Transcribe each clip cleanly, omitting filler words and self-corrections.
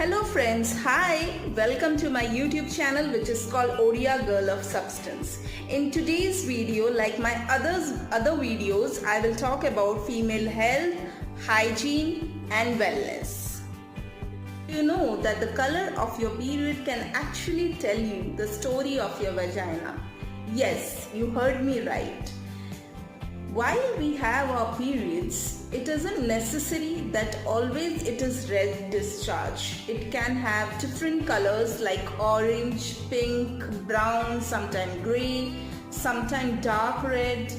Hello friends, hi! Welcome to my YouTube channel which is called Odia Girl of Substance. In today's video, like my other videos, I will talk about female health, hygiene and wellness. You know that the color of your period can actually tell you the story of your vagina. Yes, you heard me right. While we have our periods, it isn't necessary that always it is red discharge. It can have different colors like orange, pink, brown, sometimes grey, sometimes dark red.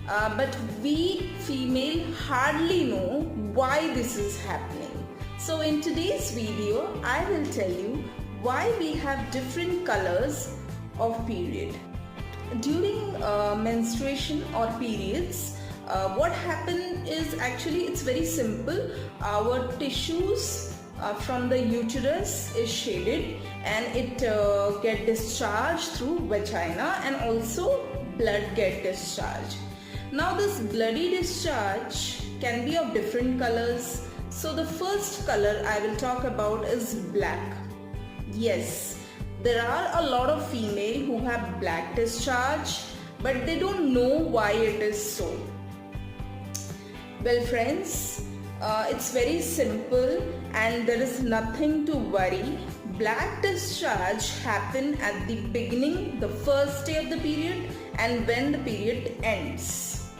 But we female hardly know why this is happening. So in today's video, I will tell you why we have different colors of period. During menstruation or periods, what happens is actually it's very simple. Our tissues from the uterus is shaded and it get discharged through vagina, and also blood get discharged. Now this bloody discharge can be of different colors. So the first color I will talk about is black. Yes, there are a lot of female who have black discharge, but they don't know why it is so. Well friends, it's very simple and there is nothing to worry. Black discharge happen at the beginning, the first day of the period, and when the period ends.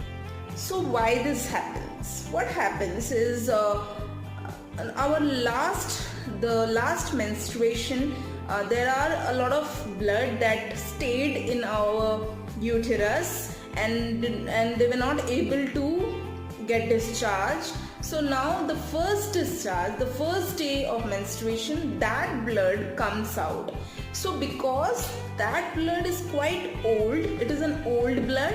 So why this happens? What happens is the last menstruation, there are a lot of blood that stayed in our uterus and they were not able to get discharged. So now the first discharge, the first day of menstruation, that blood comes out. So because that blood is quite old, it is an old blood.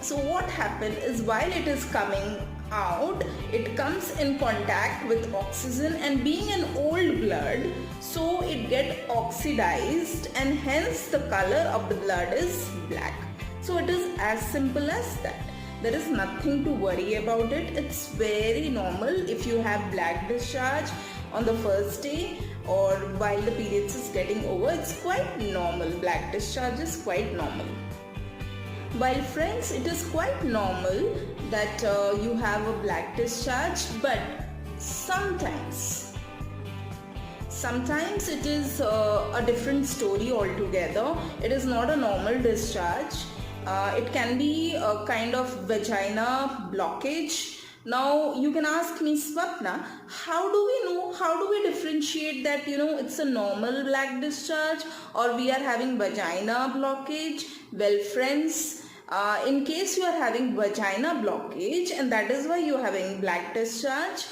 So what happens is while it is coming out, it comes in contact with oxygen, and being an old blood, so it gets oxidized and hence the color of the blood is black. So it is as simple as that. There is nothing to worry about it. It's very normal if you have black discharge on the first day or while the periods is getting over. It's quite normal. Black discharge is quite normal. While friends, it is quite normal that you have a black discharge, but sometimes it is a different story altogether. It is not a normal discharge. It can be a kind of vagina blockage. Now you can ask me, Swapna, how do we differentiate that it's a normal black discharge or we are having vagina blockage? Well friends, in case you are having vagina blockage and that is why you are having black discharge,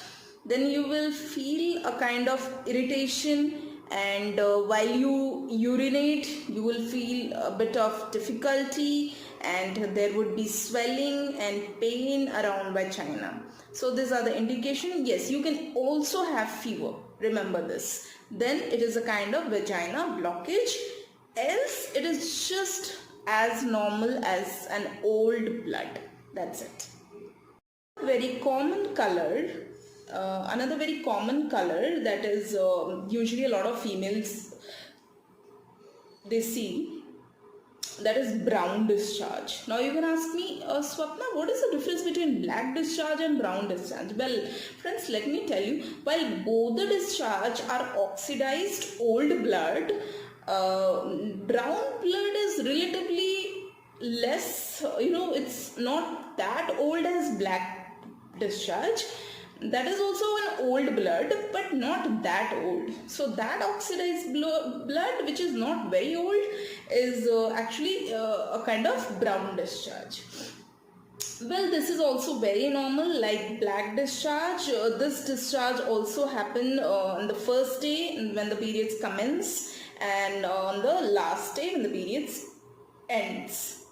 then you will feel a kind of irritation, and while you urinate you will feel a bit of difficulty and there would be swelling and pain around vagina. So these are the indications. Yes, you can also have fever, remember this. Then it is a kind of vagina blockage, else it is just as normal as an old blood. That's it. Very common color, another very common color that is usually a lot of females they see, that is brown discharge. Now you can ask me, Swapna, what is the difference between black discharge and brown discharge? Well friends, let me tell you, while both the discharge are oxidized old blood, brown blood is relatively less, it's not that old as black discharge. That is also an old blood but not that old. So that oxidized blood which is not very old is actually a kind of brown discharge. Well, this is also very normal like black discharge. This discharge also happen on the first day when the periods commence and on the last day when the periods ends.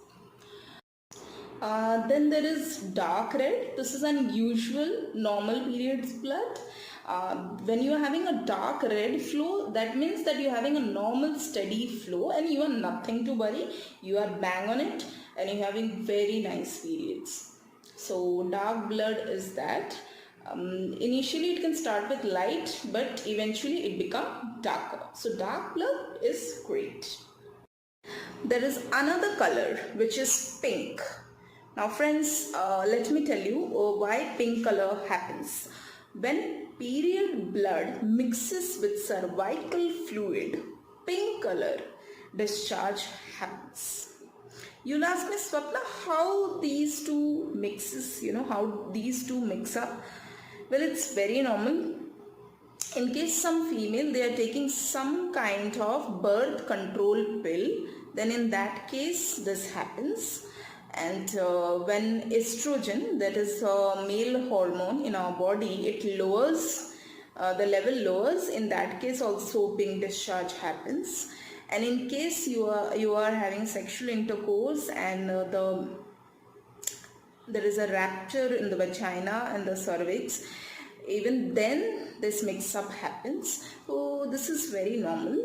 Then there is dark red. This is unusual normal periods blood. When you are having a dark red flow, that means that you are having a normal steady flow and you are nothing to worry. You are bang on it and you are having very nice periods. So dark blood is that. Initially it can start with light, but eventually it become darker. So dark blood is great. There is another color which is pink. Now friends, let me tell you why pink color happens. When period blood mixes with cervical fluid, pink color discharge happens. You'll ask me, Swapna, how these two mixes, how these two mix up? Well, it's very normal. In case some female, they are taking some kind of birth control pill, then in that case this happens. And when estrogen, that is a male hormone in our body, it lowers, the level lowers, in that case also pink discharge happens. And in case you are having sexual intercourse and there is a rupture in the vagina and the cervix, even then this mix-up happens. So this is very normal.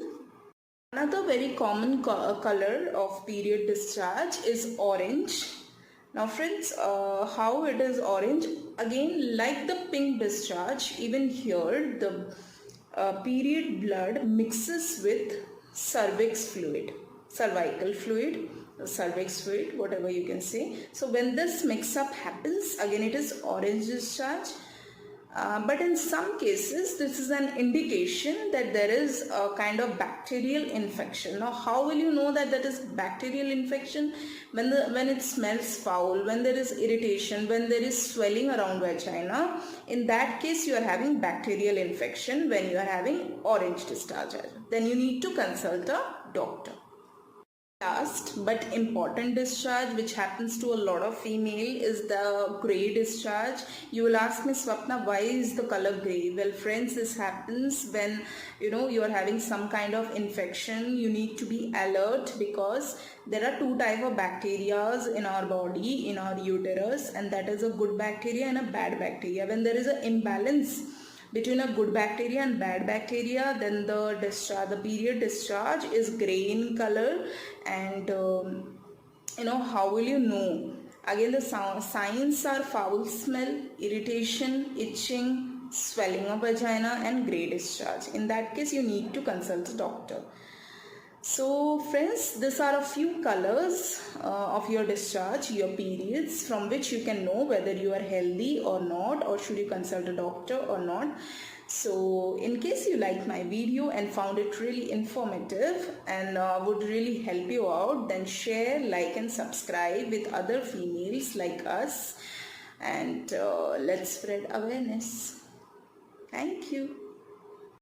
Another very common color of period discharge is orange. Now friends, how it is orange? Again, like the pink discharge, even here the period blood mixes with cervical fluid, cervix fluid, whatever you can say. So when this mix-up happens, again it is orange discharge. But in some cases, this is an indication that there is a kind of bacterial infection. Now, how will you know that that is bacterial infection? When it smells foul, when there is irritation, when there is swelling around vagina, in that case you are having bacterial infection. When you are having orange discharge, then you need to consult a doctor. Last but important discharge which happens to a lot of female is the grey discharge. You will ask me, Swapna, why is the color grey? Well friends, this happens when you are having some kind of infection. You need to be alert because there are two types of bacteria in our body, in our uterus, and that is a good bacteria and a bad bacteria. When there is an imbalance between a good bacteria and bad bacteria, then the period discharge is grey in color. And how will you know? Again, the signs are foul smell, irritation, itching, swelling of vagina and grey discharge. In that case you need to consult a doctor. So friends, these are a few colors of your discharge, your periods, from which you can know whether you are healthy or not, or should you consult a doctor or not. So in case you liked my video and found it really informative and would really help you out, then share, like and subscribe with other females like us, and let's spread awareness. Thank you.